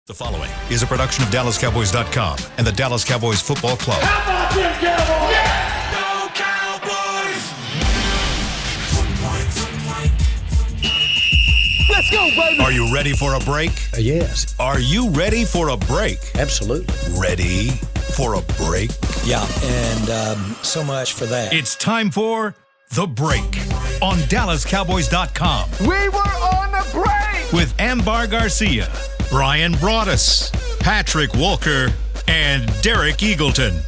The following is a production of DallasCowboys.com and the Dallas Cowboys Football Club. How about them Cowboys? Yeah! Go Cowboys! Let's go, baby! Are you ready for a break? Yes. Are you ready for a break? Absolutely. Ready for a break? Yeah, and so much for that. It's time for The Break on DallasCowboys.com We were on the break! with Ambar Garcia, Brian Broaddus, Patrick Walker, and Derek Eagleton.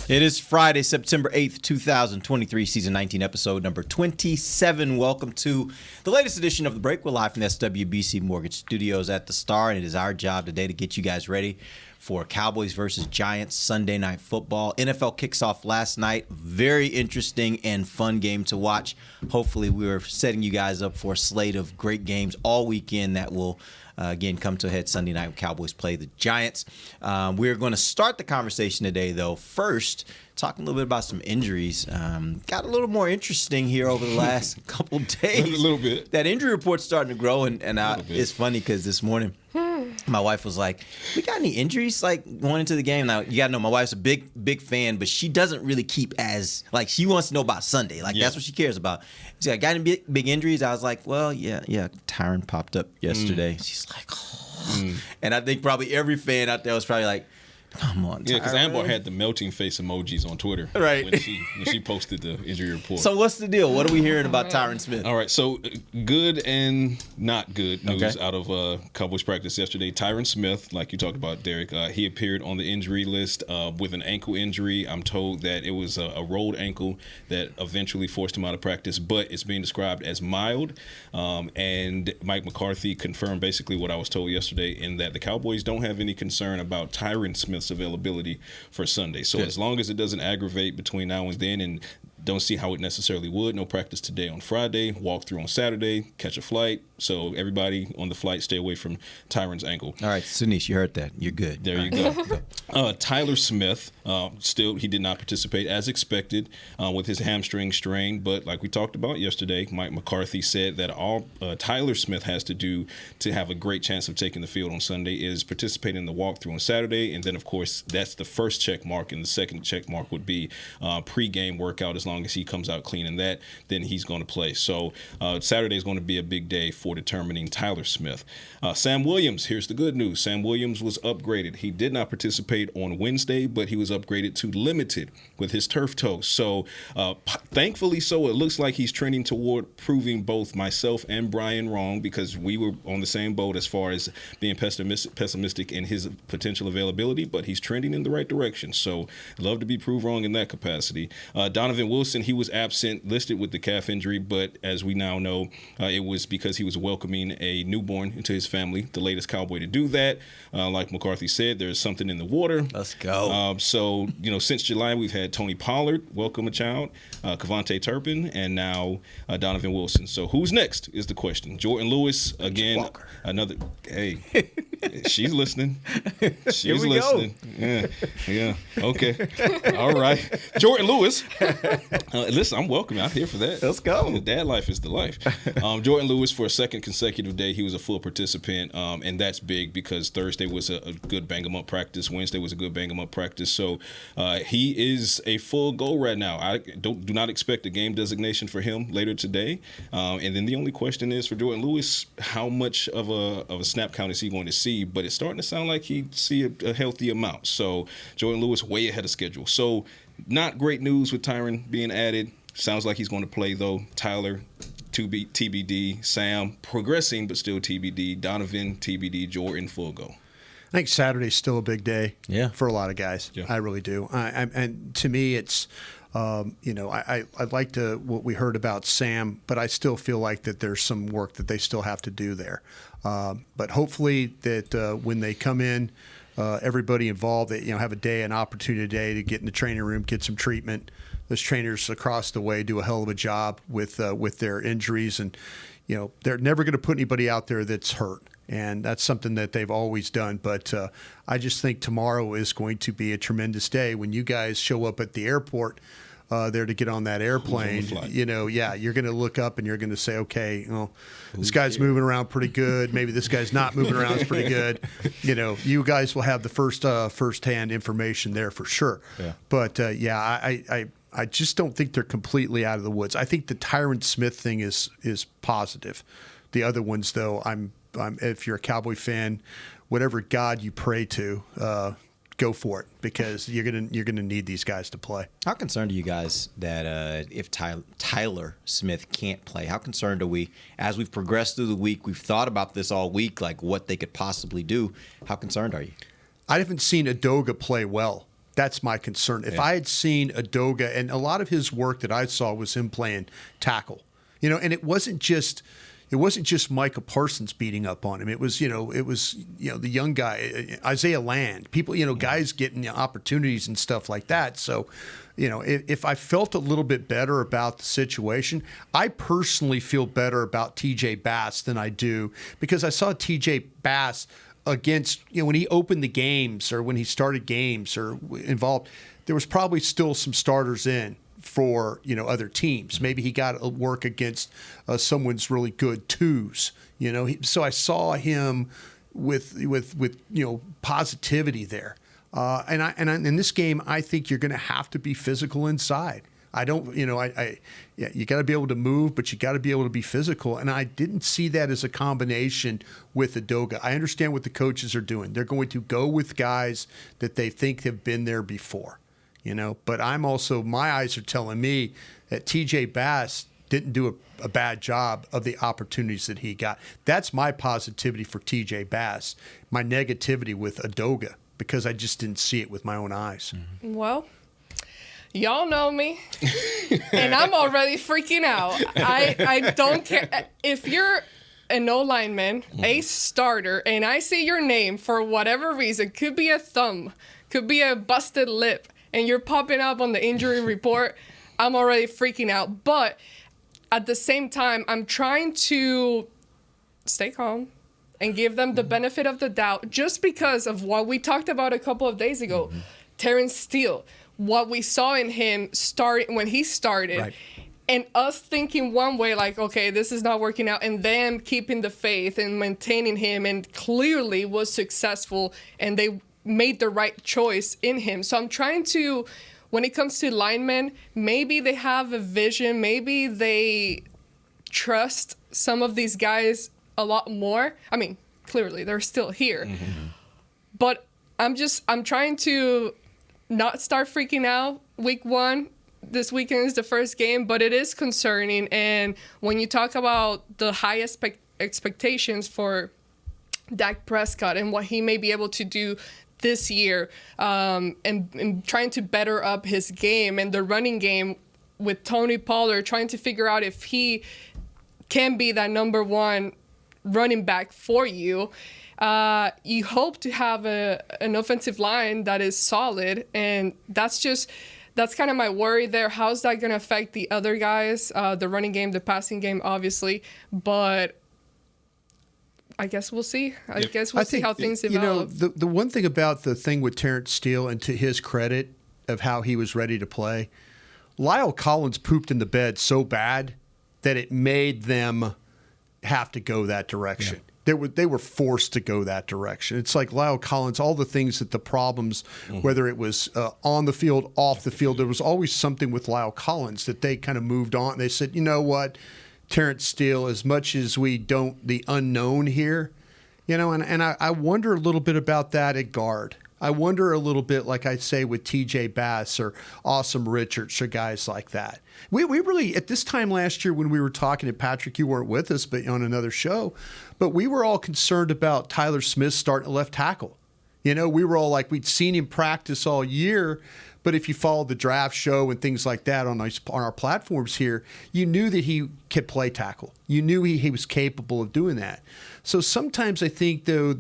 It is Friday, September 8th, 2023, season 19, episode number 27. Welcome to the latest edition of The Break. We're live from the SWBC Mortgage Studios at the Star, and it is our job today to get you guys ready for Cowboys versus Giants Sunday Night Football. NFL kicks off last night. Very interesting and fun game to watch. Hopefully, we're setting you guys up for a slate of great games all weekend that will again, come to a head Sunday night when Cowboys play the Giants. We're going to start the conversation today, though. First, talking a little bit about some injuries. Got a little more interesting here over the last couple days. A little bit. That injury report's starting to grow, and it's funny because this morning my wife was like, "We got any injuries like going into the game?" Now you gotta know my wife's a big fan, but she doesn't really keep as like she wants to know about Sunday. Like that's what she cares about. She's like, "Got any big injuries?" I was like, "Well, yeah. Tyron popped up yesterday." She's like, "Oh," and I think probably every fan out there was probably like, "Come on, Tyron." Yeah, because Amber had the melting face emojis on Twitter Right. when she posted the injury report. So what's the deal? What are we hearing about Tyron Smith? All right, so good and not good news out of Cowboys practice yesterday. Tyron Smith, like you talked about, Derek, he appeared on the injury list with an ankle injury. I'm told that it was a rolled ankle that eventually forced him out of practice, but it's being described as mild. And Mike McCarthy confirmed basically what I was told yesterday in that the Cowboys don't have any concern about Tyron Smith's availability for Sunday. So as long as it doesn't aggravate between now and then, and don't see how it necessarily would. No practice today on Friday, walk through on Saturday, catch a flight. So everybody on the flight, stay away from Tyron's ankle. All right, Sunish, you heard that. You're good. There you go. Tyler Smith, still he did not participate as expected with his hamstring strain. But like we talked about yesterday, Mike McCarthy said that all Tyler Smith has to do to have a great chance of taking the field on Sunday is participate in the walkthrough on Saturday. And then, of course, that's the first check mark. And the second check mark would be pre-game workout. As long as he comes out clean in that, then he's going to play. So Saturday is going to be a big day for determining Tyler Smith. Sam Williams, here's the good news. Sam Williams was upgraded. He did not participate on Wednesday, but he was upgraded to limited with his turf toe. So thankfully so, it looks like he's trending toward proving both myself and Brian wrong, because we were on the same boat as far as being pessimistic in his potential availability, but he's trending in the right direction. So love to be proved wrong in that capacity. Donovan Wilson, he was absent, listed with the calf injury, but as we now know, it was because he was welcoming a newborn into his family, the latest Cowboy to do that. Like McCarthy said, there's something in the water. Let's go. So, since July, we've had Tony Pollard welcome a child, Kevontae Turpin, and now Donovan Wilson. So who's next is the question. Jordan Lewis, again, another, hey, she's listening. She's listening. Go. Yeah. Okay. All right. Jordan Lewis. Listen, I'm welcome out here for that. Let's go. Dad life is the life. Jordan Lewis, for a second consecutive day, he was a full participant, and that's big because Thursday was a good bang-em-up practice. Wednesday was a good bang-em-up practice. So he is a full go right now. I do not expect a game designation for him later today. And then the only question is for Jordan Lewis, how much of a snap count is he going to see? But it's starting to sound like he'd see a healthy amount. So Jordan Lewis way ahead of schedule. So not great news with Tyron being added. Sounds like he's going to play, though. Tyler, TBD. Sam, progressing, but still TBD. Donovan, TBD. Jordan, full go. I think Saturday's still a big day for a lot of guys. Yeah. I really do. And to me, it's, I like what we heard about Sam, but I still feel like that there's some work that they still have to do there. But hopefully that when they come in, everybody involved, they have a day, an opportunity today to get in the training room, get some treatment. Those trainers across the way do a hell of a job with their injuries, and they're never going to put anybody out there that's hurt. And that's something that they've always done. But I just think tomorrow is going to be a tremendous day when you guys show up at the airport there to get on that airplane, flight? you're going to look up and you're going to say, okay, this guy's moving around pretty good. Maybe this guy's not moving around as pretty good. You guys will have the first-hand information there for sure. Yeah. But I just don't think they're completely out of the woods. I think the Tyron Smith thing is positive. The other ones, though, I'm if you're a Cowboy fan, whatever God you pray to, go for it, because you're gonna need these guys to play. How concerned are you guys that if Tyler Smith can't play? How concerned are we as we've progressed through the week? We've thought about this all week, like what they could possibly do. How concerned are you? I haven't seen Udoka play well. That's my concern. If I had seen Udoka, and a lot of his work that I saw was him playing tackle, and it wasn't just Micah Parsons beating up on him. It was the young guy, Isaiah Land, people, guys getting opportunities and stuff like that. So, if I felt a little bit better about the situation, I personally feel better about TJ Bass than I do, because I saw TJ Bass against, when he opened the games or when he started games or involved, there was probably still some starters in for other teams. Maybe he got work against someone's really good twos. So I saw him with positivity there. And in this game, I think you're going to have to be physical inside. I don't, you got to be able to move, but you got to be able to be physical. And I didn't see that as a combination with Udoka. I understand what the coaches are doing. They're going to go with guys that they think have been there before. But I'm also, my eyes are telling me that TJ Bass didn't do a bad job of the opportunities that he got. That's my positivity for TJ Bass. My negativity with Udoka, because I just didn't see it with my own eyes. Mm-hmm. Well, y'all know me, and I'm already freaking out. I don't care. If you're an O-lineman, a starter, and I see your name for whatever reason, could be a thumb, could be a busted lip, and you're popping up on the injury report, I'm already freaking out. But at the same time, I'm trying to stay calm and give them the benefit of the doubt, just because of what we talked about a couple of days ago. Mm-hmm. Terrence Steele, what we saw in him when he started. Right. And us thinking one way, like, okay, this is not working out, and them keeping the faith and maintaining him, and clearly was successful, and they made the right choice in him. So I'm trying to, when it comes to linemen, maybe they have a vision, maybe they trust some of these guys a lot more. I mean, clearly they're still here. Mm-hmm. But I'm trying to not start freaking out week one. This weekend is the first game, but it is concerning. And when you talk about the high expectations for Dak Prescott and what he may be able to do this year, and trying to better up his game and the running game with Tony Pollard, trying to figure out if he can be that number one running back for you. You hope to have an offensive line that is solid, and that's kind of my worry there. How's that going to affect the other guys, the running game, the passing game, obviously, but I guess we'll see. I guess we'll see how things evolve. The one thing about the thing with Terrence Steele, and to his credit of how he was ready to play, Lyle Collins pooped in the bed so bad that it made them have to go that direction. Yeah. They were forced to go that direction. It's like Lyle Collins, all the things that the problems, whether it was on the field, off the field, there was always something with Lyle Collins that they kind of moved on. They said, you know what, Terrence Steele, as much as we don't, the unknown here, and I wonder a little bit about that at guard. I wonder a little bit, like I say, with TJ Bass or Awesome Richards or guys like that. We really, at this time last year when we were talking to Patrick, you weren't with us, but on another show, but we were all concerned about Tyler Smith starting at left tackle. We were all like, we'd seen him practice all year, but if you followed the draft show and things like that on our platforms here, you knew that he could play tackle. You knew he was capable of doing that. So sometimes I think, though,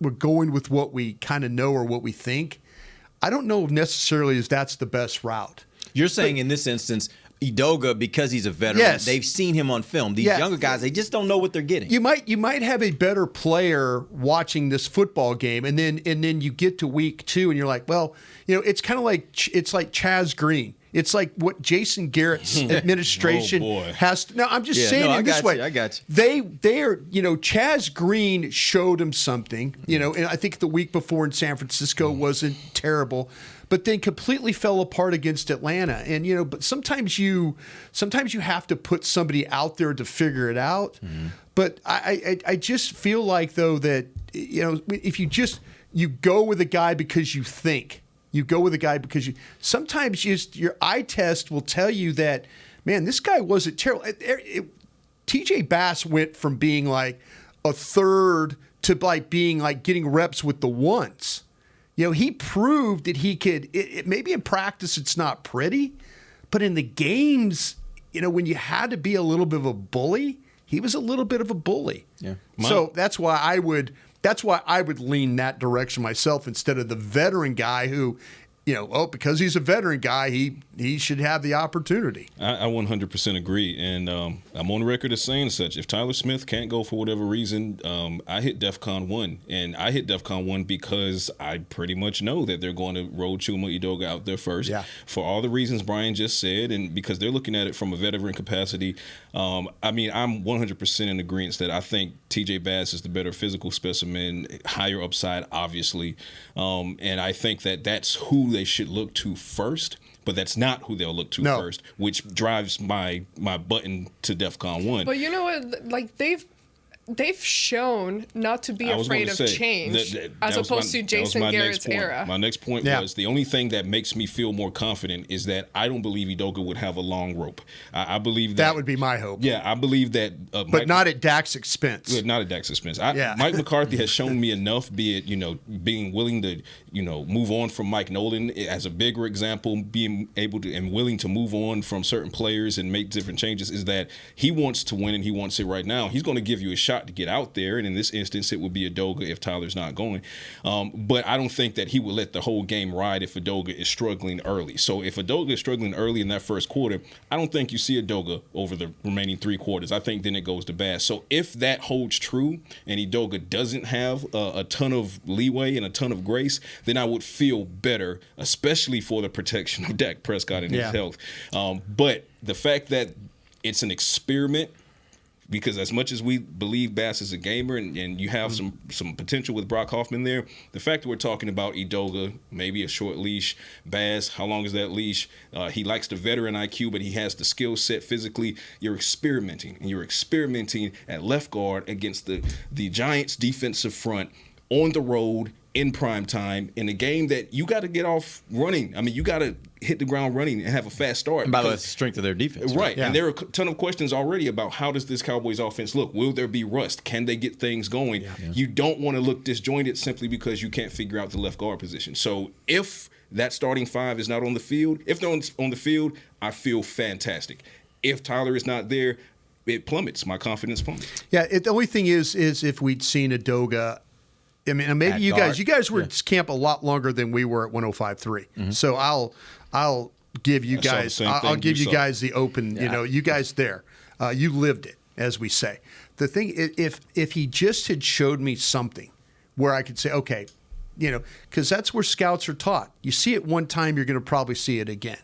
we're going with what we kind of know or what we think. I don't know necessarily if that's the best route. You're saying in this instance, Udoka, because he's a veteran, yes, they've seen him on film. These younger guys, they just don't know what they're getting. You might have a better player watching this football game, and then you get to week two and you're like, well, it's kind of like Chaz Green. It's like what Jason Garrett's administration has to. No, I'm just saying I in this got way. you, I got you. They are, Chaz Green showed him something, and I think the week before in San Francisco wasn't terrible, but then completely fell apart against Atlanta. And but sometimes you have to put somebody out there to figure it out. But I just feel like though that if you go with a guy because you think. You go with a guy because sometimes your eye test will tell you that, man, this guy wasn't terrible. TJ Bass went from being like a third to like being like getting reps with the ones. He proved that he could. Maybe in practice it's not pretty, but in the games, when you had to be a little bit of a bully, he was a little bit of a bully. Yeah. So that's why I would lean that direction myself instead of the veteran guy who, because he's a veteran guy, he should have the opportunity. I 100% agree, and I'm on record as saying such. If Tyler Smith can't go for whatever reason, I hit DEFCON 1, and I hit DEFCON 1 because I pretty much know that they're going to roll Chuma Edoga out there first for all the reasons Brian just said, and because they're looking at it from a veteran capacity. I'm 100% in agreement that I think TJ Bass is the better physical specimen, higher upside, obviously, and I think that that's who they should look to first. But that's not who they'll look to first, which drives my button to DEFCON 1. But you know what? Like they've shown not to be afraid of change as opposed to Jason Garrett's era. My next point was the only thing that makes me feel more confident is that I don't believe Edoga would have a long rope. I believe that would be my hope. Yeah, I believe that. But not at Dak's expense. Not at Dak's expense. Mike McCarthy has shown me enough, be it, being willing to, move on from Mike Nolan as a bigger example, being able to and willing to move on from certain players and make different changes, is that he wants to win and he wants it right now. He's going to give you a shot to get out there, and in this instance it would be Edoga if Tyler's not going, but I don't think that he would let the whole game ride if Edoga is struggling early. So if Edoga is struggling early in that first quarter, I don't think you see Edoga over the remaining 3 quarters. I think then it goes to Bass. So if that holds true and Edoga doesn't have a ton of leeway and a ton of grace, then I would feel better, especially for the protection of Dak Prescott and his health. But the fact that it's an experiment, because as much as we believe Bass is a gamer and you have some potential with Brock Hoffman there, the fact that we're talking about Edoga, maybe a short leash, Bass, how long is that leash? He likes the veteran IQ, but he has the skill set physically. You're experimenting, and you're experimenting at left guard against the Giants' defensive front on the road in prime time in a game that you got to get off running. I mean, you got to hit the ground running and have a fast start. And by the way, that's the strength of their defense. Right. Yeah. And there are a ton of questions already about how does this Cowboys offense look? Will there be rust? Can they get things going? Yeah. You don't want to look disjointed simply because you can't figure out the left guard position. So if that starting 5 is not on the field, if they're on the field, I feel fantastic. If Tyler is not there, it plummets. My confidence plummets. Yeah, the only thing is if we'd seen Edoga, I mean, maybe you guys were at camp a lot longer than we were at 105.3. Mm-hmm. So I'll give you guys guys the open. You guys there, you lived it, as we say. The thing, if he just had showed me something where I could say, okay, because that's where scouts are taught. You see it one time, you're going to probably see it again.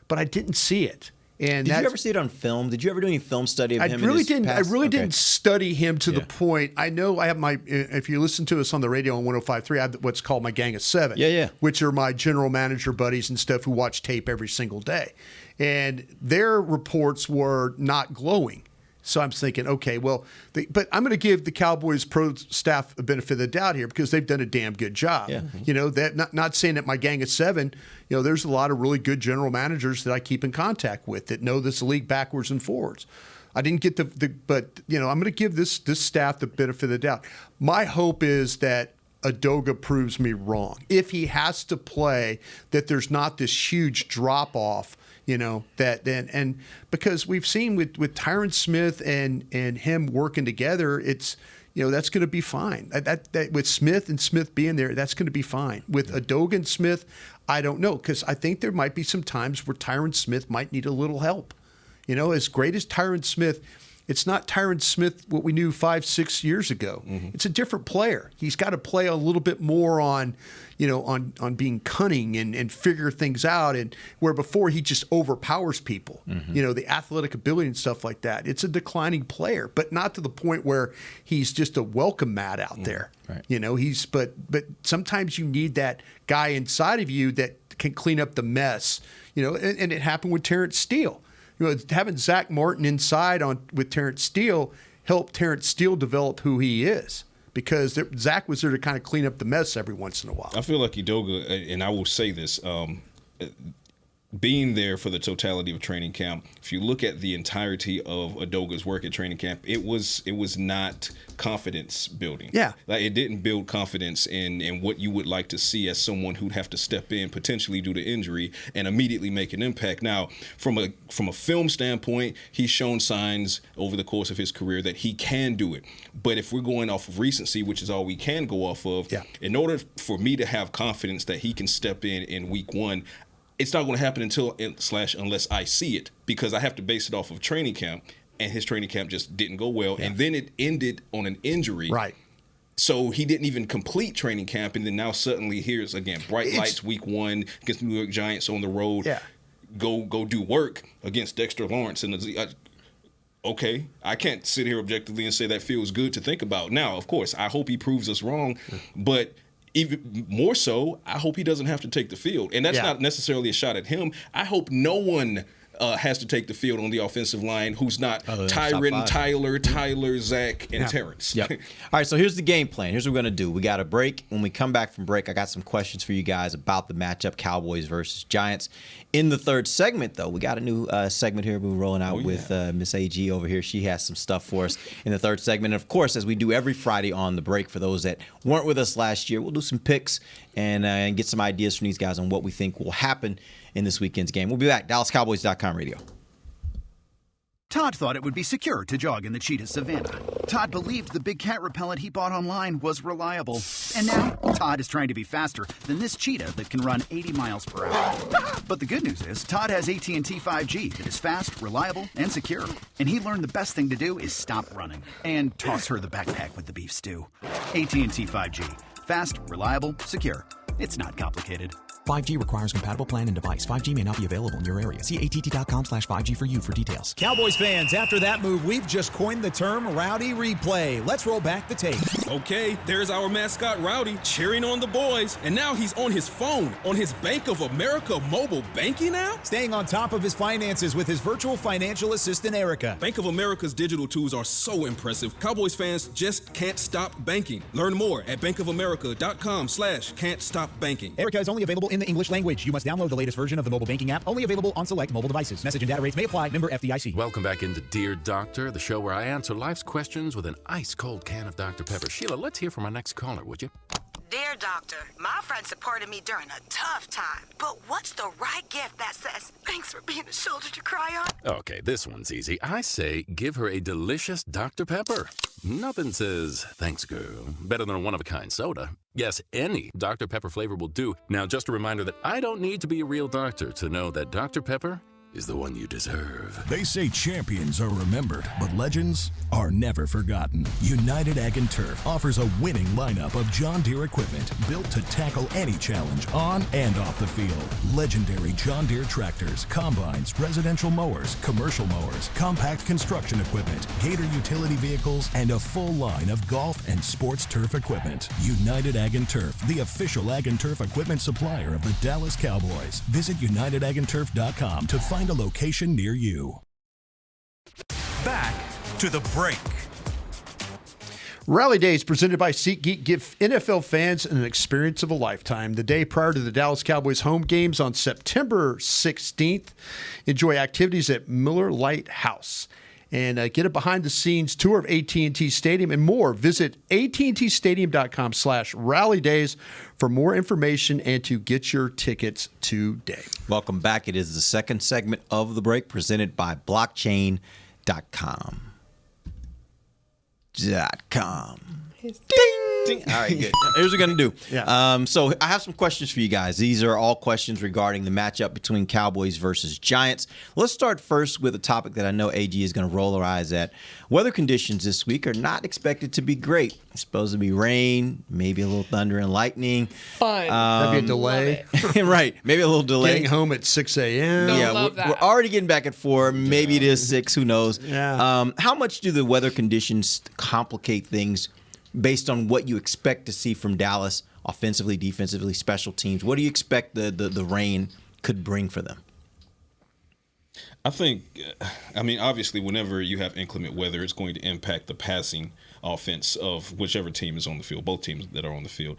But I didn't see it. And did you ever see it on film? Did you ever do any film study of him? I really didn't study him to the point. I know I have if you listen to us on the radio on 105.3, I have what's called my Gang of 7. Which are my general manager buddies and stuff who watch tape every single day. And their reports were not glowing. So I'm thinking, okay, well, but I'm going to give the Cowboys pro staff a benefit of the doubt here because they've done a damn good job. Yeah. That not saying that my Gang of 7, there's a lot of really good general managers that I keep in contact with that know this league backwards and forwards. I didn't get but I'm going to give this staff the benefit of the doubt. My hope is that Edoga proves me wrong. If he has to play, that there's not this huge drop off. And because we've seen with Tyron Smith and him working together, it's that's going to be fine. That with Smith and Smith being there, that's going to be fine. With Edoga and Smith, I don't know, because I think there might be some times where Tyron Smith might need a little help. As great as Tyron Smith, It's not Tyron Smith, what we knew 5-6 years ago. It's a different player. He's got to play a little bit more on, on being cunning and figure things out. And where before he just overpowers people, the athletic ability and stuff like that. It's a declining player, but not to the point where he's just a welcome mat out there. Right. But sometimes you need that guy inside of you that can clean up the mess. And it happened with Terrence Steele. Having Zach Martin inside with Terrence Steele helped Terrence Steele develop who he is, because Zach was there to kind of clean up the mess every once in a while. I feel like Udoka, and I will say this, being there for the totality of training camp, if you look at the entirety of Udoka's work at training camp, it was not confidence building. Yeah. Like, it didn't build confidence in what you would like to see as someone who'd have to step in potentially due to injury and immediately make an impact. Now, from a film standpoint, he's shown signs over the course of his career that he can do it. But if we're going off of recency, which is all we can go off of, in order for me to have confidence that he can step in week one, it's not going to happen unless I see it, because I have to base it off of training camp, and his training camp just didn't go well. Yeah. And then it ended on an injury. Right. So he didn't even complete training camp, and then now suddenly here's, again, bright lights week one against the New York Giants on the road. Yeah. Go do work against Dexter Lawrence. And okay, I can't sit here objectively and say that feels good to think about. Now, of course, I hope he proves us wrong, but even more so, I hope he doesn't have to take the field. And that's not necessarily a shot at him. I hope no one has to take the field on the offensive line who's not Tyron, Tyler, Zach, and Terrence. Yep. All right, so here's the game plan. Here's what we're going to do. We got a break. When we come back from break, I got some questions for you guys about the matchup, Cowboys versus Giants. In the third segment, though, we got a new segment here we're rolling out with Miss AG over here. She has some stuff for us in the third segment. And, of course, as we do every Friday on the break, for those that weren't with us last year, we'll do some picks and get some ideas from these guys on what we think will happen in this weekend's game. We'll be back. DallasCowboys.com radio. Todd thought it would be secure to jog in the cheetah savanna. Todd believed the big cat repellent he bought online was reliable. And now, Todd is trying to be faster than this cheetah that can run 80 miles per hour. But the good news is, Todd has AT&T 5G that is fast, reliable, and secure. And he learned the best thing to do is stop running and toss her the backpack with the beef stew. AT&T 5G. Fast, reliable, secure. It's not complicated. 5G requires compatible plan and device. 5G may not be available in your area. See att.com/5G for you for details. Cowboys fans, after that move, we've just coined the term Rowdy Replay. Let's roll back the tape. Okay, there's our mascot Rowdy cheering on the boys. And now he's on his phone, on his Bank of America mobile banking app? Staying on top of his finances with his virtual financial assistant, Erica. Bank of America's digital tools are so impressive. Cowboys fans just can't stop banking. Learn more at bankofamerica.com/can't-stop-banking. Erica is only available in the English language. You must download the latest version of the mobile banking app, only available on select mobile devices. Message and data rates may apply. Member FDIC. Welcome back into Dear Doctor, the show where I answer life's questions with an ice-cold can of Dr. Pepper. Sheila, let's hear from our next caller, would you? Dear Doctor, my friend supported me during a tough time, but what's the right gift that says, thanks for being a shoulder to cry on? Okay, this one's easy. I say give her a delicious Dr. Pepper. Nothing says, thanks, girl, better than a one-of-a-kind soda. Yes, any Dr. Pepper flavor will do. Now, just a reminder that I don't need to be a real doctor to know that Dr. Pepper is the one you deserve. They say champions are remembered, but legends are never forgotten. United Ag and Turf offers a winning lineup of John Deere equipment built to tackle any challenge on and off the field. Legendary John Deere tractors, combines, residential mowers, commercial mowers, compact construction equipment, Gator utility vehicles, and a full line of golf and sports turf equipment. United Ag and Turf, the official Ag and Turf equipment supplier of the Dallas Cowboys. Visit UnitedAgAndTurf.com to find a location near you. Back to the break. Rally Days presented by SeatGeek give NFL fans an experience of a lifetime. The day prior to the Dallas Cowboys home games on September 16th, enjoy activities at Miller Lite House. And get a behind-the-scenes tour of AT&T Stadium and more. Visit attstadium.com/rallydays for more information and to get your tickets today. Welcome back. It is the second segment of the break presented by blockchain.com. Ding. All right, good. Here's what we're going to do. Yeah. So I have some questions for you guys. These are all questions regarding the matchup between Cowboys versus Giants. Let's start first with a topic that I know AG is going to roll her eyes at. Weather conditions this week are not expected to be great. It's supposed to be rain, maybe a little thunder and lightning. Fun. Maybe a delay. Right. Maybe a little delay. Getting home at 6 a.m. Love that. We're already getting back at 4. Maybe it is 6. Who knows? Yeah. How much do the weather conditions complicate things based on what you expect to see from Dallas offensively, defensively, special teams? What do you expect the rain could bring for them? I think, obviously, whenever you have inclement weather, it's going to impact the passing offense of whichever team is on the field, both teams that are on the field.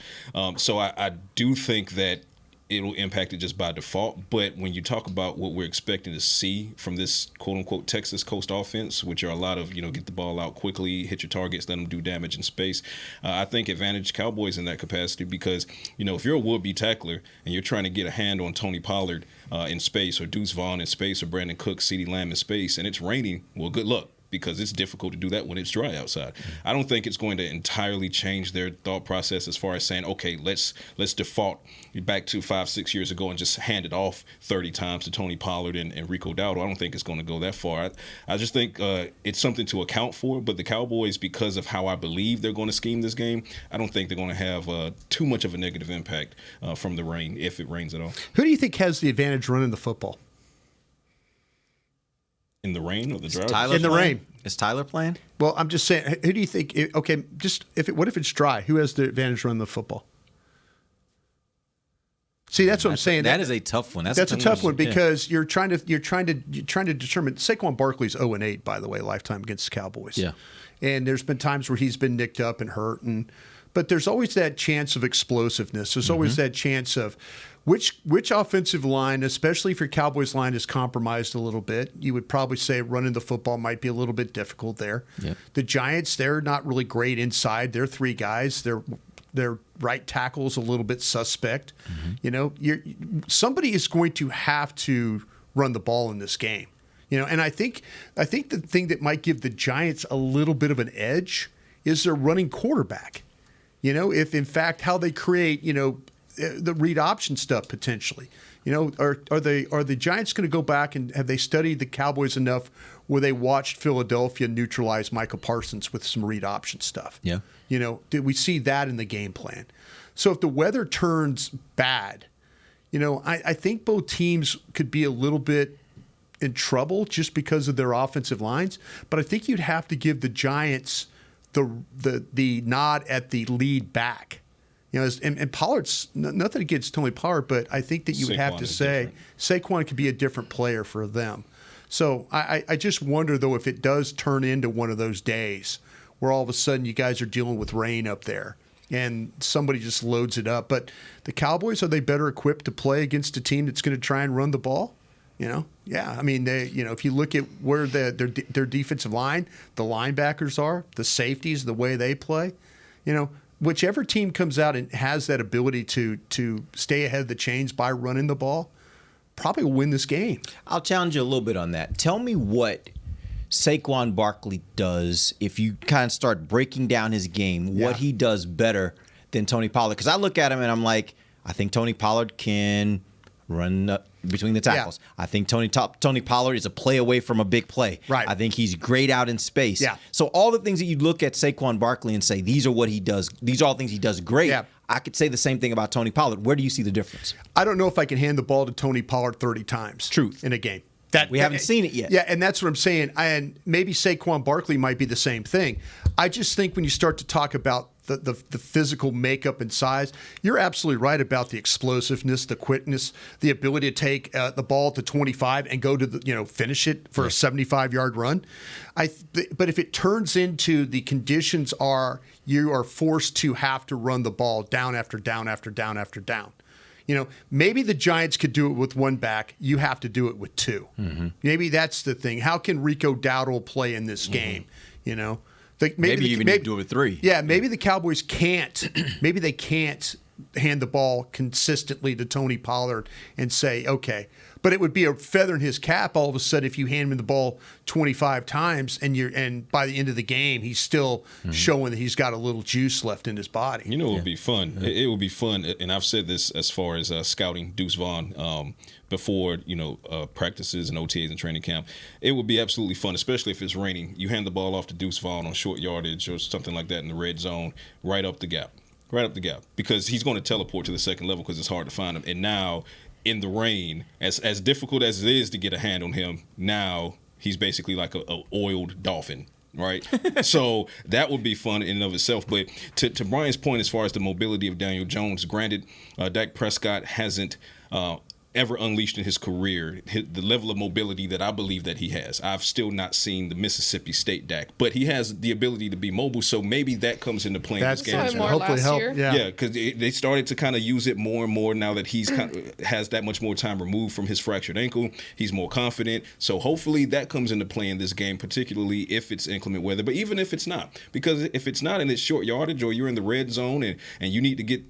So I do think that it'll impact it just by default. But when you talk about what we're expecting to see from this quote-unquote Texas Coast offense, which are a lot of, get the ball out quickly, hit your targets, let them do damage in space, I think advantage Cowboys in that capacity because, if you're a would-be tackler and you're trying to get a hand on Tony Pollard in space or Deuce Vaughn in space or Brandon Cook, CeeDee Lamb in space, and it's raining, well, good luck. Because it's difficult to do that when it's dry outside. I don't think it's going to entirely change their thought process as far as saying, okay, let's default back to 5-6 years ago and just hand it off 30 times to Tony Pollard and Rico Dowdle. I don't think it's going to go that far. I just think it's something to account for. But the Cowboys, because of how I believe they're going to scheme this game, I don't think they're going to have too much of a negative impact from the rain, if it rains at all. Who do you think has the advantage running the football? In the rain or the drought? In the rain. Is Tyler playing? Well, I'm just saying, who do you think? Okay, what if it's dry? Who has the advantage running the football? See, that's what I'm saying. That is a tough one. That's a tough one because you're trying to determine. Saquon Barkley's 0-8, by the way, lifetime against the Cowboys. Yeah, and there's been times where he's been nicked up and hurt, but there's always that chance of explosiveness. There's always that chance of which offensive line, especially if your Cowboys line is compromised a little bit, you would probably say running the football might be a little bit difficult there. Yep. The Giants, they're not really great inside. They're 3 guys. Their right tackle's a little bit suspect. Somebody is going to have to run the ball in this game. And I think the thing that might give the Giants a little bit of an edge is their running quarterback. If in fact how they create, the read option stuff potentially. Are the Giants going to go back and have they studied the Cowboys enough where they watched Philadelphia neutralize Michael Parsons with some read option stuff? Yeah. Did we see that in the game plan? So if the weather turns bad, I think both teams could be a little bit in trouble just because of their offensive lines. But I think you'd have to give the Giants the nod at the lead back. And Pollard's nothing against Tony Pollard, but I think that you would have to say Saquon could be a different player for them. So I just wonder, though, if it does turn into one of those days where all of a sudden you guys are dealing with rain up there and somebody just loads it up. But the Cowboys, are they better equipped to play against a team that's going to try and run the ball? Yeah. I mean, if you look at where their defensive line, the linebackers are, the safeties, the way they play, whichever team comes out and has that ability to stay ahead of the chains by running the ball, probably will win this game. I'll challenge you a little bit on that. Tell me what Saquon Barkley does if you kind of start breaking down his game, what he does better than Tony Pollard. Because I look at him and I'm like, I think Tony Pollard can run between the tackles. Yeah. I think Tony Pollard is a play away from a big play. Right. I think he's great out in space. Yeah. So all the things that you look at Saquon Barkley and say, these are what he does. These are all things he does great. Yeah. I could say the same thing about Tony Pollard. Where do you see the difference? I don't know if I can hand the ball to Tony Pollard 30 times. Truth. In a game. We haven't seen it yet. Yeah, and that's what I'm saying. And maybe Saquon Barkley might be the same thing. I just think when you start to talk about the physical makeup and size, you're absolutely right about the explosiveness, the quickness, the ability to take the ball to 25 and go to finish it for a 75-yard run. But if it turns into the conditions you are forced to have to run the ball down after down after down after down. Maybe the Giants could do it with one back. You have to do it with 2. Mm-hmm. Maybe that's the thing. How can Rico Dowdle play in this game? Maybe you even need to do it with 3. Yeah, maybe the Cowboys can't. Maybe they can't hand the ball consistently to Tony Pollard and say, okay, But it would be a feather in his cap all of a sudden if you hand him the ball 25 times and by the end of the game he's still showing that he's got a little juice left in his body. You know, it would be fun. It would be fun, and I've said this as far as scouting Deuce Vaughn before practices and OTAs and training camp. It would be absolutely fun, especially if it's raining. You hand the ball off to Deuce Vaughn on short yardage or something like that in the red zone, right up the gap, because he's going to teleport to the second level because it's hard to find him. And now in the rain, as difficult as it is to get a hand on him, now he's basically like a oiled dolphin. Right. So that would be fun in and of itself. But to Brian's point, as far as the mobility of Daniel Jones, granted, Dak Prescott hasn't ever unleashed in his career the level of mobility that I believe that he has. I've still not seen the Mississippi State Dak, but he has the ability to be mobile, so maybe that comes into play in this game. That's hopefully help. Yeah, because they started to kind of use it more and more now that he's has that much more time removed from his fractured ankle. He's more confident, so hopefully that comes into play in this game, particularly if it's inclement weather, but even if it's not, because if it's not and it's short yardage or you're in the red zone and you need to get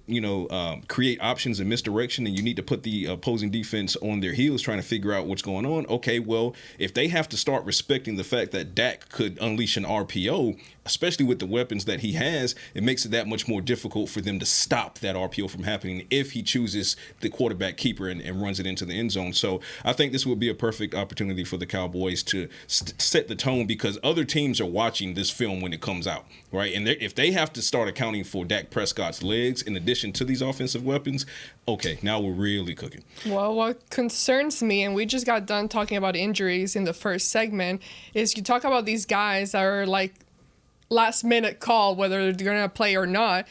create options and misdirection and you need to put the opposing defense on their heels trying to figure out what's going on. Okay, well, if they have to start respecting the fact that Dak could unleash an RPO, especially with the weapons that he has, it makes it that much more difficult for them to stop that RPO from happening if he chooses the quarterback keeper and runs it into the end zone. So I think this would be a perfect opportunity for the Cowboys to set the tone, because other teams are watching this film when it comes out, right? And if they have to start accounting for Dak Prescott's legs in addition to these offensive weapons, okay, now we're really cooking. Well, what concerns me, and we just got done talking about injuries in the first segment, is you talk about these guys that are like last minute call whether they're going to play or not.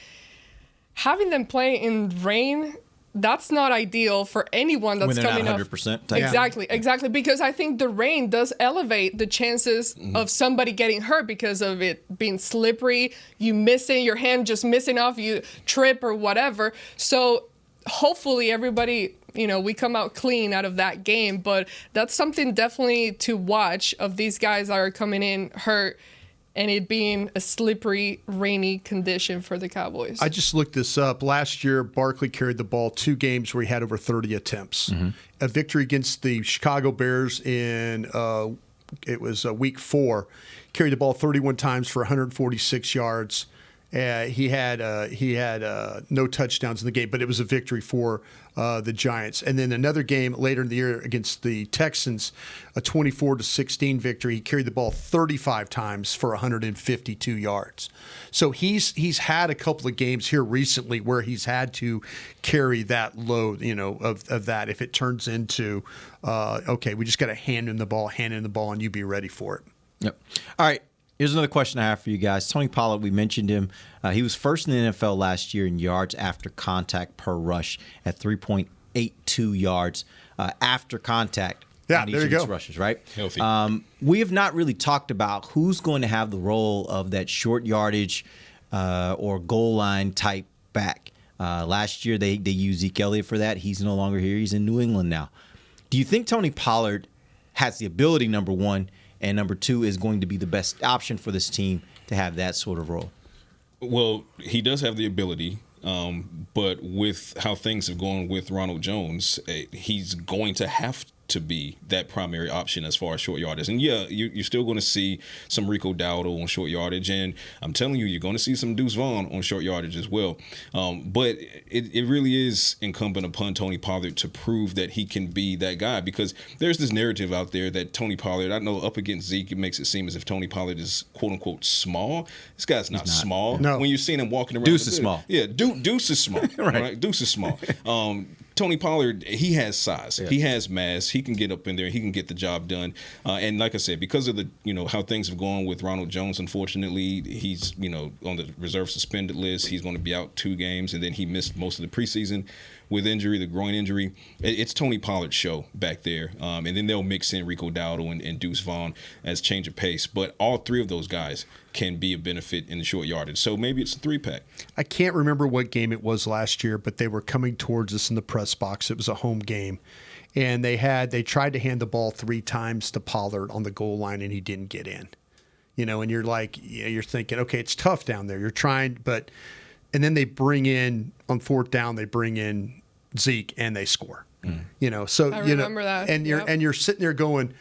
Having them play in rain, that's not ideal for anyone that's coming not up. 100%. Exactly. Because I think the rain does elevate the chances of somebody getting hurt because of it being slippery, you missing, your hand just missing off, you trip or whatever. So hopefully everybody, we come out clean out of that game. But that's something definitely to watch of these guys that are coming in hurt and it being a slippery, rainy condition for the Cowboys. I just looked this up. Last year, Barkley carried the ball 2 games where he had over 30 attempts. A victory against the Chicago Bears in it was week 4, carried the ball 31 times for 146 yards. He had no touchdowns in the game, but it was a victory for the Giants. And then another game later in the year against the Texans, a 24-16 victory. He carried the ball 35 times for 152 yards. So he's had a couple of games here recently where he's had to carry that load, of that. If it turns into, okay, we just got to hand him the ball, and you be ready for it. Yep. All right. Here's another question I have for you guys. Tony Pollard, we mentioned him. He was first in the NFL last year in yards after contact per rush at 3.82 yards after contact on each of his rushes, right? Healthy. We have not really talked about who's going to have the role of that short yardage or goal line type back. Last year they used Zeke Elliott for that. He's no longer here. He's in New England now. Do you think Tony Pollard has the ability, number one, and number 2 is going to be the best option for this team to have that sort of role? Well, he does have the ability, but with how things have gone with Ronald Jones, he's going to have to be that primary option as far as short yardage. And yeah, you're still going to see some Rico Dowdle on short yardage, and I'm telling you, you're going to see some Deuce Vaughn on short yardage as well. But it really is incumbent upon Tony Pollard to prove that he can be that guy, because there's this narrative out there that Tony Pollard, I know up against Zeke, it makes it seem as if Tony Pollard is quote unquote small. This guy's not small. No. When you're seeing him walking around, Deuce is small. Yeah, Deuce is small. right. Deuce is small. Tony Pollard, he has size. Yeah. He has mass. He can get up in there. He can get the job done. And like I said, because of the how things have gone with Ronald Jones, unfortunately, he's on the reserve suspended list. He's going to be out 2 games, and then he missed most of the preseason with injury, the groin injury. It's Tony Pollard's show back there. And then they'll mix in Rico Dowdle and Deuce Vaughn as change of pace. But all 3 of those guys can be a benefit in the short yardage. So maybe it's a 3-pack. I can't remember what game it was last year, but they were coming towards us in the press box. It was a home game. And they tried to hand the ball 3 times to Pollard on the goal line, and he didn't get in. And you're like, you're thinking, okay, it's tough down there. You're trying, and then they bring in, on 4th down, they bring in Zeke, and they score. So I remember that. and you're sitting there going,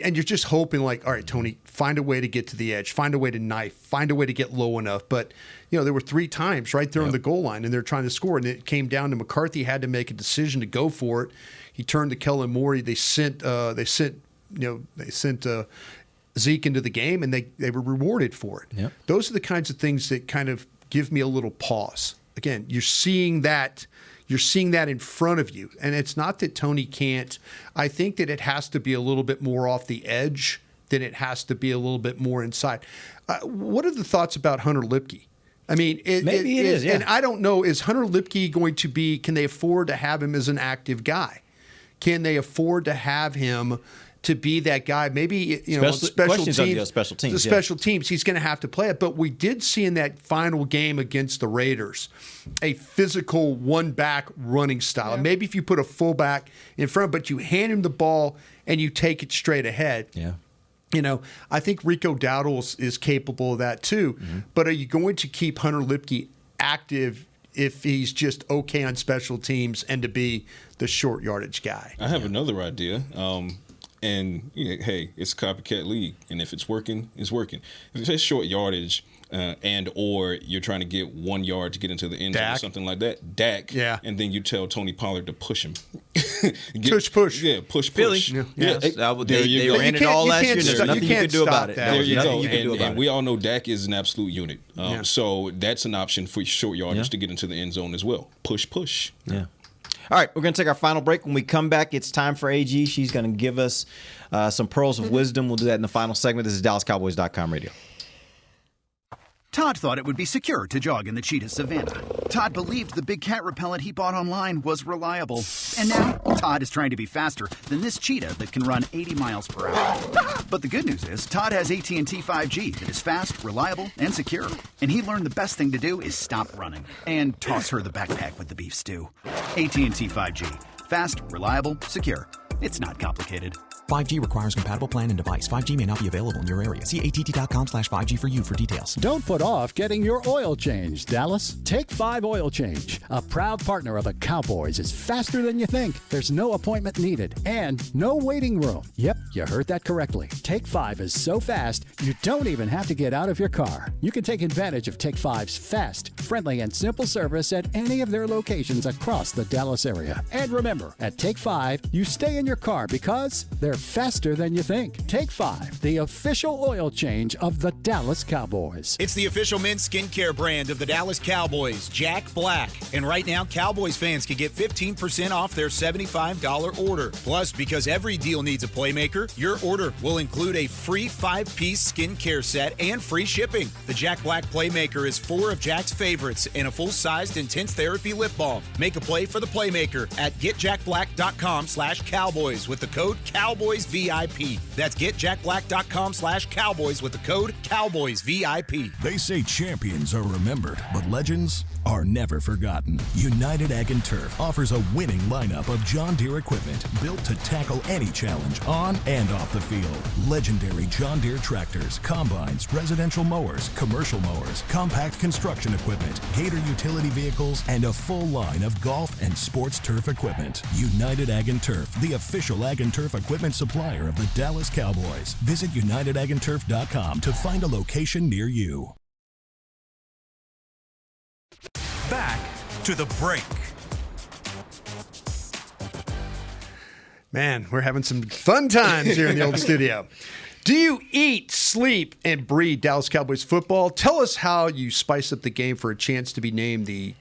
and you're just hoping like, all right, Tony, find a way to get to the edge, find a way to knife, find a way to get low enough. But there were 3 times right there on the goal line, and they're trying to score, and it came down to McCarthy had to make a decision to go for it. He turned to Kellen Moore. They sent Zeke into the game, and they were rewarded for it. Yep. Those are the kinds of things that kind of give me a little pause. Again, you're seeing that in front of you. And it's not that Tony can't. I think that it has to be a little bit more off the edge than it has to be a little bit more inside. What are the thoughts about Hunter Lipke? I mean, maybe it is, yeah. And I don't know, is Hunter Lipke going to be, can they afford to have him as an active guy? Can they afford to have him to be that guy? Maybe, special teams, he's going to have to play it. But we did see in that final game against the Raiders a physical one-back running style. Yeah. Maybe if you put a fullback in front, but you hand him the ball and you take it straight ahead. Yeah. I think Rico Dowdle is capable of that too. Mm-hmm. But are you going to keep Hunter Lipke active if he's just okay on special teams and to be the short yardage guy? I have another idea. And hey, it's a copycat league, and if it's working, it's working. If it's short yardage, or you're trying to get 1 yard to get into the end zone or something like that, Dak, and then you tell Tony Pollard to push him. push. Yeah, push. Philly. Yeah, they ran it all last year. There's nothing you can do about it. There you go. And we all know Dak is an absolute unit. So that's an option for short yardage to get into the end zone as well. Push. Yeah. All right, we're going to take our final break. When we come back, it's time for AG. She's going to give us some pearls of wisdom. We'll do that in the final segment. This is DallasCowboys.com radio. Todd thought it would be secure to jog in the cheetah savanna. Todd believed the big cat repellent he bought online was reliable. And now, Todd is trying to be faster than this cheetah that can run 80 miles per hour. But the good news is, Todd has AT&T 5G that is fast, reliable, and secure. And he learned the best thing to do is stop running and toss her the backpack with the beef stew. AT&T 5G. Fast, reliable, secure. It's not complicated. 5G requires compatible plan and device. 5G may not be available in your area. See att.com/5G for you for details. Don't put off getting your oil changed, Dallas. Take 5 Oil Change. A proud partner of the Cowboys is faster than you think. There's no appointment needed and no waiting room. Yep, you heard that correctly. Take 5 is so fast, you don't even have to get out of your car. You can take advantage of Take 5's fast, friendly, and simple service at any of their locations across the Dallas area. And remember, at Take 5, you stay in your car because they're faster than you think. Take 5, the official oil change of the Dallas Cowboys. It's the official men's skincare brand of the Dallas Cowboys, Jack Black. And right now, Cowboys fans can get 15% off their $75 order. Plus, because every deal needs a playmaker, your order will include a free 5-piece skincare set and free shipping. The Jack Black Playmaker is 4 of Jack's favorites and a full-sized intense therapy lip balm. Make a play for the Playmaker at getjackblack.com/Cowboys with the code CowboysVIP. That's getjackblack.com/Cowboys with the code CowboysVIP. They say champions are remembered, but legends are never forgotten. United Ag and Turf offers a winning lineup of John Deere equipment built to tackle any challenge on and off the field. Legendary John Deere tractors, combines, residential mowers, commercial mowers, compact construction equipment, Gator utility vehicles, and a full line of golf and sports turf equipment. United Ag and Turf, the official Ag and Turf equipment supplier of the Dallas Cowboys. Visit UnitedAgAndTurf.com to find a location near you. Back to the break. Man, we're having some fun times here in the old studio. Do you eat, sleep, and breathe Dallas Cowboys football? Tell us how you spice up the game for a chance to be named the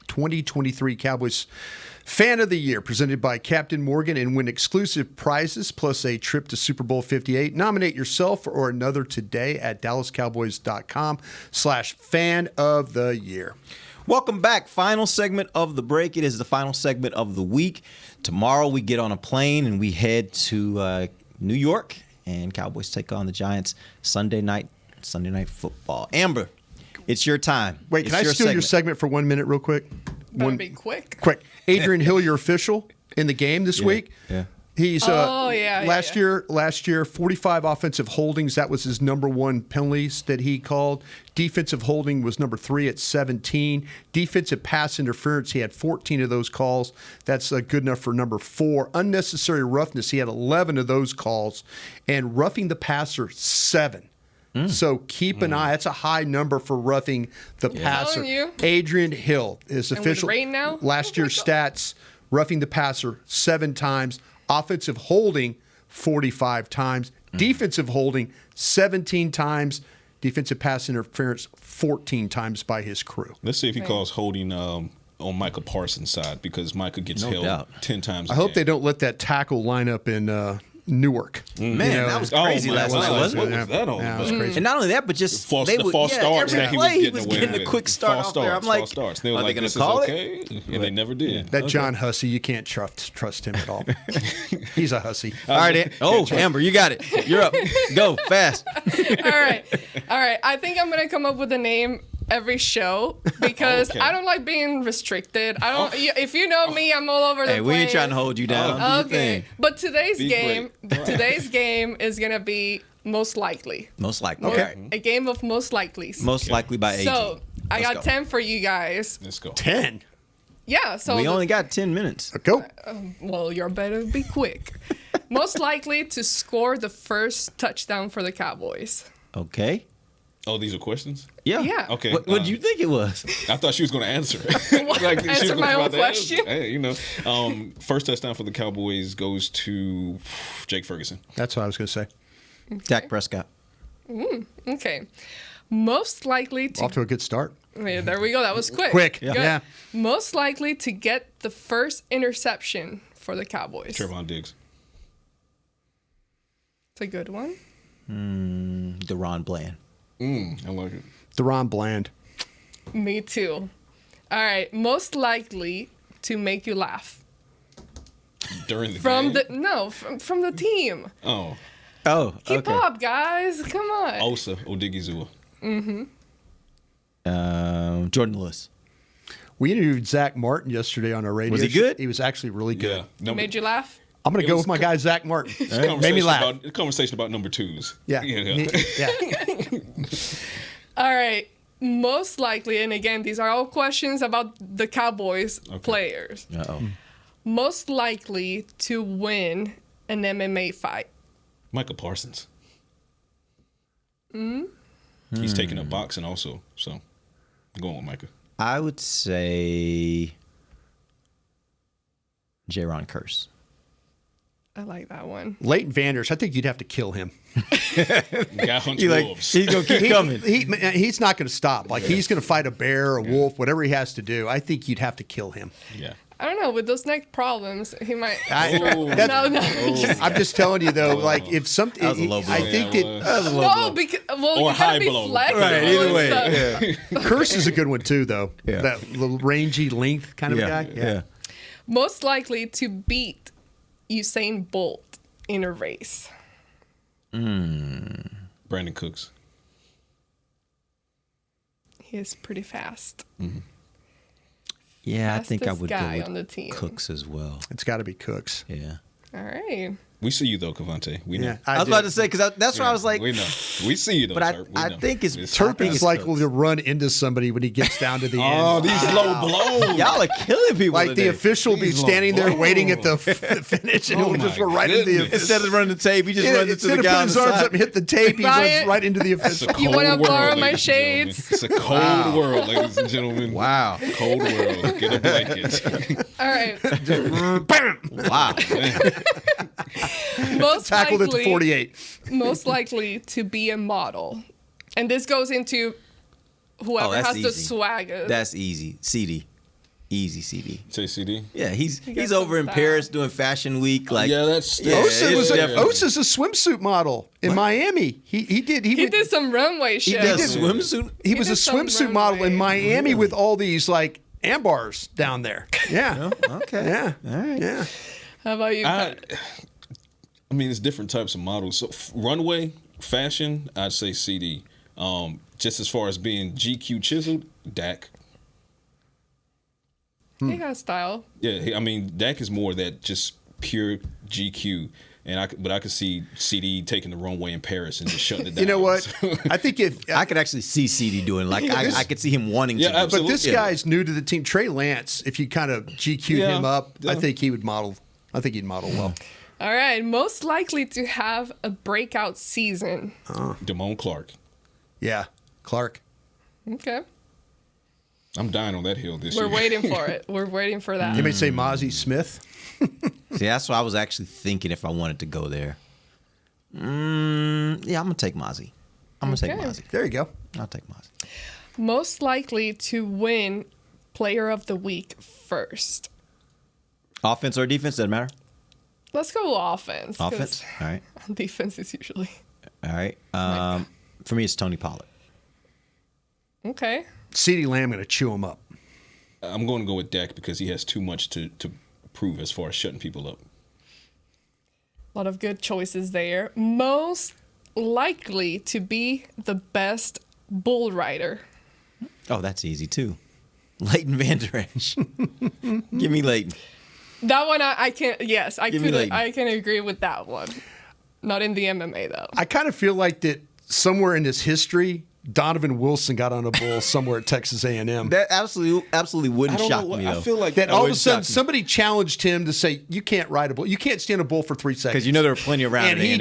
2023 Cowboys Fan of the Year, presented by Captain Morgan, and win exclusive prizes plus a trip to Super Bowl 58. Nominate yourself or another today at DallasCowboys.com/fan of the year. Welcome back. Final segment of the break. It is the final segment of the week. Tomorrow we get on a plane and we head to New York, and Cowboys take on the Giants Sunday night football. Amber, it's your time. Wait, can I steal your segment for 1 minute real quick? Better be quick. Quick. Adrian Hill, your official in the game this week. Yeah. He's last year, 45 offensive holdings. That was his number one penalties that he called. Defensive holding was number 3 at 17. Defensive pass interference, he had 14 of those calls. That's good enough for number 4. Unnecessary roughness, he had 11 of those calls. And roughing the passer, 7. So keep an eye. That's a high number for roughing the passer. Adrian Hill is official. With rain now? Last year's stats, roughing the passer 7 times. Offensive holding 45 times. Defensive holding 17 times. Defensive pass interference 14 times by his crew. Let's see if he calls holding on Micah Parsons' side, because Micah gets held 10 times a I hope game. they don't let that tackle line up in Newark. Man, that was crazy last night, wasn't it? What was that all Yeah, about? it was crazy. And not only that, but just false starts that he was getting a quick start off there. I'm like, false starts. They were are they like, going this to is call okay? it? And they never did. That John Hussey, you can't trust him at all. He's a hussy. All right, Amber, you got it. You're up. Go fast. All right. I think I'm gonna come up with a name every show because Okay. I don't like being restricted. I don't. If you know me, I'm all over the Hey, place. we ain't trying to hold you down. Do your Okay, thing. but today's Be game great. is gonna be most likely. Most likely. Okay. A game of most likelies. Most likely by AG. So I Let's got go. 10 for you guys. Let's go. 10. Yeah. So We only got 10 minutes. Go. well, you better be quick. Most likely to score the first touchdown for the Cowboys. Okay. Oh, these are questions? Yeah. Yeah. Okay. What did you think it was? I thought she was going to answer. Answer my own question? Hey, first touchdown for the Cowboys goes to Jake Ferguson. That's what I was going to say. Dak Prescott. Okay. Most likely to. Off to a good start. Yeah, there we go. That was quick. Quick. Good. Yeah. Most likely to get the first interception for the Cowboys. Trevon Diggs. It's a good one. Deron Bland. I like it. Deron Bland. Me too. All right. Most likely to make you laugh During the from game? from the team. Oh. Keep up, guys. Come on. Osa Odigizua. Jordan Lewis. We interviewed Zach Martin yesterday on our radio. Was he good? He was actually really good. Yeah. Made you laugh? I'm going to go with my guy, Zach Martin. Made me laugh. Conversation about number 2s. Yeah. Yeah. All right. Most likely, and again, these are all questions about the Cowboys players. Uh-oh. Most likely to win an MMA fight. Micah Parsons. He's taking up boxing also, so I'm going with Micah. I would say Jaron Curse. I like that one. Leighton Vanders, I think you'd have to kill him. Guy hunts wolves. He's going to keep coming. He's not going to stop. Like, he's going to fight a bear, a wolf, whatever he has to do. I think you'd have to kill him. Yeah. I don't know. With those neck problems, he might. No. I'm just telling you, though, like, if something. That was a low blow. I think that was a low No, blow. because Or you high gotta be blow. flexible. Right, either and way. stuff. Yeah. Curse is a good one, too, though. Yeah. That little rangy length kind of guy. Yeah. Most likely to beat Usain Bolt in a race. Brandon Cooks. He is pretty fast. Yeah, I think I Fastest would guy go on the with team. Cooks as well. It's got to be Cooks. Yeah. All right. We see you though, Cavante. We know. Yeah, I was about to say, because that's why I was like, we know. We see you though, but Turp. We I know. think it's Turpin is like Cooks. will run into somebody when he gets down to the end. Oh, these low blows. Y'all are killing people Like today. the official will be These standing there low waiting at the blows. finish, and Oh he'll just my go right into the goodness. Instead of running the tape, he just runs into Instead the of guy putting on his the arms side. up and hit the tape, he runs Ryan, right into the It's a official. cold wanna world, borrow my ladies and gentlemen. shades? It's a cold world, ladies and gentlemen. Wow. Cold world. Get a blanket. All right. Bam! Wow. Most Tackled at the likely, 48. most likely to be a model, and this goes into whoever that's has the easy. swagger. That's easy. CD. Easy CD. Say CD. Yeah, he's got over some in style. Paris doing Fashion Week. Like, Yeah, that's it's different. Osa's a swimsuit model in Miami. He did some runway He shit. does swimsuit. He was a did some swimsuit model in runway. Miami with all these like ambars down there. Yeah. Okay. Yeah. All right. Yeah. How about you? I Pat? mean, it's different types of models. So runway, fashion, I'd say CD. Just as far as being GQ chiseled, Dak. He got style. Yeah, I mean, Dak is more that just pure GQ. But I could see CD taking the wrong way in Paris and just shutting it down. You know what? I think I could actually see CD doing I could see him wanting to. But this guy's new to the team. Trey Lance, if you kind of GQ'd him up, I think he would model. I think he'd model well. All right, most likely to have a breakout season. Damone Clark. Yeah, Clark. Okay. I'm dying on that hill this year. We're waiting for it. We're waiting for that. You may say Mozzie Smith. See, that's what I was actually thinking if I wanted to go there. Yeah, I'm gonna take Mozzie. I'm gonna take Mozzie. There you go. I'll take Mozzie. Most likely to win Player of the Week first. Offense or defense, doesn't matter. Let's go offense. Offense. All right. Defense is usually. All right. For me, it's Tony Pollard. Okay. CeeDee Lamb going to chew him up. I'm going to go with Dak because he has too much to prove as far as shutting people up. A lot of good choices there. Most likely to be the best bull rider. Oh, that's easy too. Leighton Vander Esch. Give me Leighton. That one I can't. Yes, I Give me could. Leighton. I can agree with that one. Not in the MMA though. I kind of feel like that somewhere in this history, Donovan Wilson got on a bull somewhere at Texas A&M. That absolutely wouldn't shock me, though. I feel like that all of a wouldn't sudden shock me. somebody challenged him to say, you can't ride a bull. You can't stand a bull for 3 seconds. Because you know there were plenty around And at he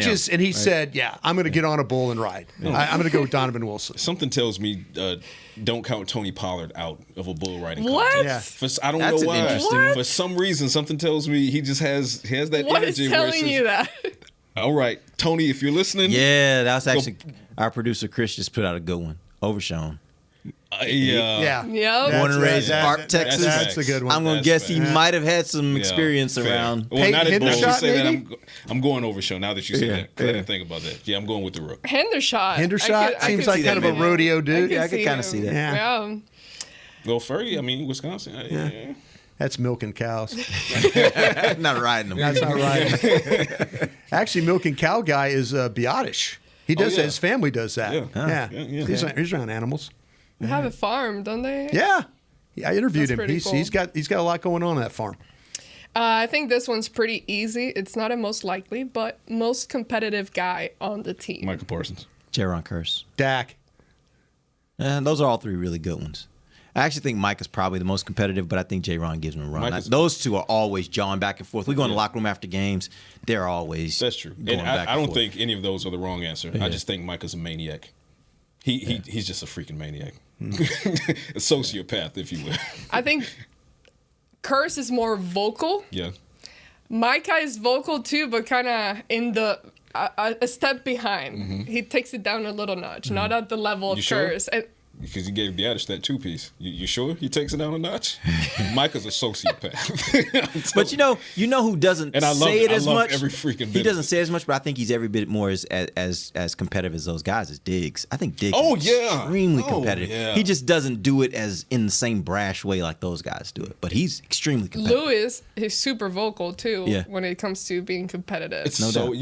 A&M, said, yeah, I'm going to get on a bull and ride. I'm going to go with Donovan Wilson. Something tells me don't count Tony Pollard out of a bull riding What? contest. Yeah. I don't That's know an why. interesting one. For some reason, something tells me he just has that What energy. is where it telling says, you that? All right, Tony, if you're listening. Yeah, that was actually our producer Chris just put out a good one. Overshown. Yeah. Yep. Born and raised in that- Arp, Texas. That's a good one. I'm gonna That's guess he fair. might have had some Yeah, experience fair. around. Well, now that you Hendershot, say that, maybe? I'm going Overshown now that you say Yeah, that. 'Cause I yeah. didn't think about that. Yeah, I'm going with the Rook. Hendershot. Hendershot seems like kind of a rodeo dude. I could kind of see that. Yeah. Well, Fergie, I mean, Wisconsin. Yeah. That's milking cows. Not riding them. That's not right. Actually, milking cow guy is Biotish. He does that. His family does that. Yeah. Yeah. He's around animals. They have a farm, don't they? Yeah. I interviewed That's him. pretty He's got a lot going on that farm. I think this one's pretty easy. It's not a most likely, but most competitive guy on the team. Michael Parsons. Jaron Curse. Dak. And those are all three really good ones. I actually think Mike is probably the most competitive, but I think J-Ron gives him a run. Those two are always jawing back and forth. We go in the locker room after games. They're always That's true. going And back I and don't forth. think any of those are the wrong answer. Yeah. I just think Mike is a maniac. He's just a freaking maniac. A sociopath, if you will. I think Curse is more vocal. Yeah. Micah is vocal too, but kind of in the a step behind. Mm-hmm. He takes it down a little notch, not at the level of You sure? Curse. And Because he gave Biotish that 2-piece. You sure he takes it down a notch? Micah's a sociopath. But you know who doesn't And I love say it. it as I love much? every freaking bit He of doesn't it. say it as much, but I think he's every bit more as competitive as those guys as Diggs. I think Diggs Oh, is yeah. extremely Oh, competitive. yeah. He just doesn't do it as in the same brash way like those guys do it. But he's extremely competitive. Lewis is super vocal too Yeah. when it comes to being competitive. It's No so doubt.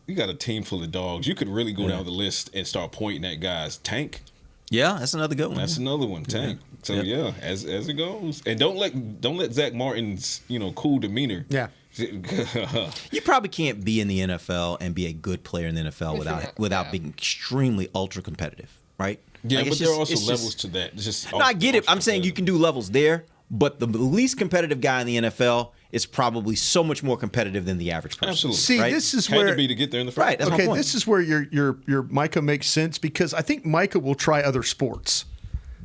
you got a team full of dogs. You could really go down the list and start pointing at guys. Tank. Yeah, that's another good one. That's another one. Tank. So yeah, as it goes, and don't let Zach Martin's cool demeanor. Yeah. You probably can't be in the NFL and be a good player in the NFL without being extremely ultra competitive, right? Yeah, Like, but it's there are just- also it's levels just- to that. It's just No, I get it. I'm saying you can do levels there, but the least competitive guy in the NFL is probably so much more competitive than the average person. Absolutely. See, right? this is Had where to be to get there in the first. Right, that's my okay, point. this is where your Micah makes sense because I think Micah will try other sports.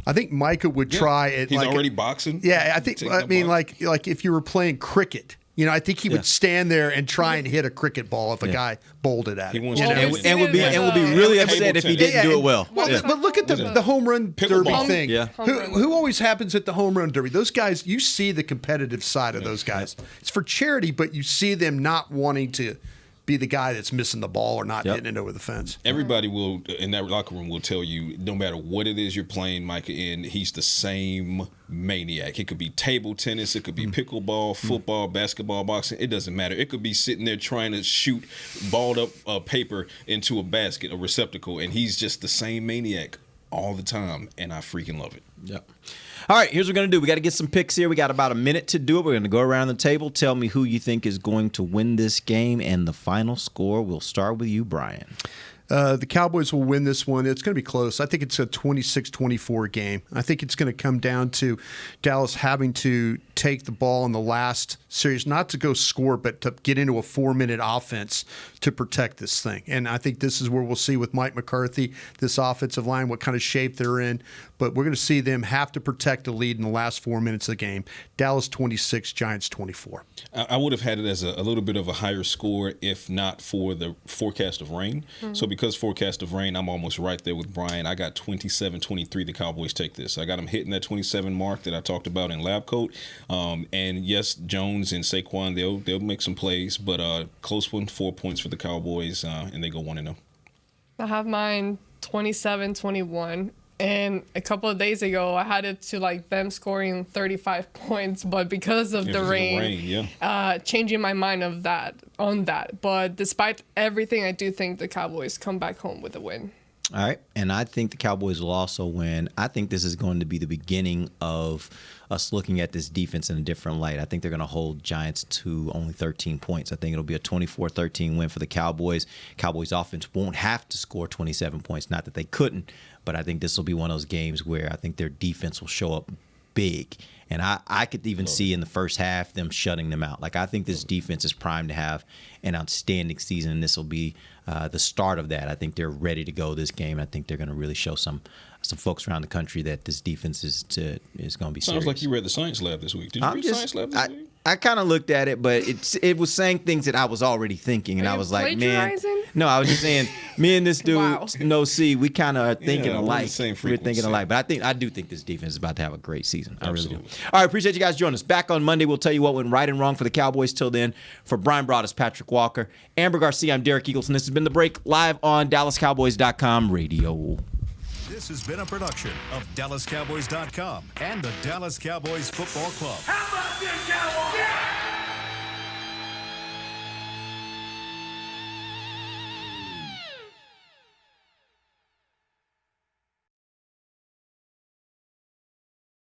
I think Micah would try it. He's like already boxing. Yeah, I think. Taking I up mean, boxing. like if you were playing cricket, I think he would stand there and try and hit a cricket ball if a guy bowled it at He him. wants you to know? and would be really upset if he didn't do it well. Well, but look at the home run derby Pickleball. thing. Yeah. Who always happens at the home run derby? Those guys, you see the competitive side of those guys. It's for charity, but you see them not wanting to be the guy that's missing the ball or not hitting it over the fence. Everybody will in that locker room will tell you, no matter what it is you're playing Micah in, he's the same maniac. It could be table tennis, it could be pickleball, football, basketball, boxing. It doesn't matter. It could be sitting there trying to shoot balled up paper into a basket, a receptacle, and he's just the same maniac all the time, and I freaking love it. Yep. All right, here's what we're going to do. We got to get some picks here. We got about a minute to do it. We're going to go around the table. Tell me who you think is going to win this game and the final score. We'll start with you, Brian. The Cowboys will win this one. It's going to be close. I think it's a 26-24 game. I think it's going to come down to Dallas having to take the ball in the last series, not to go score, but to get into a 4-minute offense to protect this thing. And I think this is where we'll see with Mike McCarthy, this offensive line, what kind of shape they're in. But we're going to see them have to protect the lead in the last 4 minutes of the game. Dallas 26, Giants 24. I would have had it as a little bit of a higher score if not for the forecast of rain. Mm-hmm. So because forecast of rain, I'm almost right there with Brian. I got 27-23. The Cowboys take this. I got them hitting that 27 mark that I talked about in Lab Coat. And yes, Jones and Saquon, they'll make some plays, but close one, 4 points for the Cowboys, and they go 1-0. I have mine 27-21. And a couple of days ago, I had it to like them scoring 35 points, but because of the rain, changing my mind on that. But despite everything, I do think the Cowboys come back home with a win. All right, and I think the Cowboys will also win. I think this is going to be the beginning of us looking at this defense in a different light. I think they're going to hold Giants to only 13 points. I think it'll be a 24-13 win for the Cowboys. Cowboys offense won't have to score 27 points. Not that they couldn't, but I think this will be one of those games where I think their defense will show up big. And I could even see in the first half them shutting them out. Like, I think this defense is primed to have an outstanding season, and this will be the start of that. I think they're ready to go this game. I think they're going to really show some folks around the country that this defense is going to be serious. Sounds like you read the Science Lab this week. Did you read Science Lab this week? I kind of looked at it, but it was saying things that I was already thinking, and I was like, man, no, I was just saying, me and this dude, we kind of are thinking alike. We're thinking alike, but I do think this defense is about to have a great season. I really do. All right, appreciate you guys joining us. Back on Monday, we'll tell you what went right and wrong for the Cowboys. Till then, for Brian Broaddus, Patrick Walker, Amber Garcia, I'm Derek Eagleson. This has been The Break, live on DallasCowboys.com radio. This has been a production of DallasCowboys.com and the Dallas Cowboys Football Club. How about this,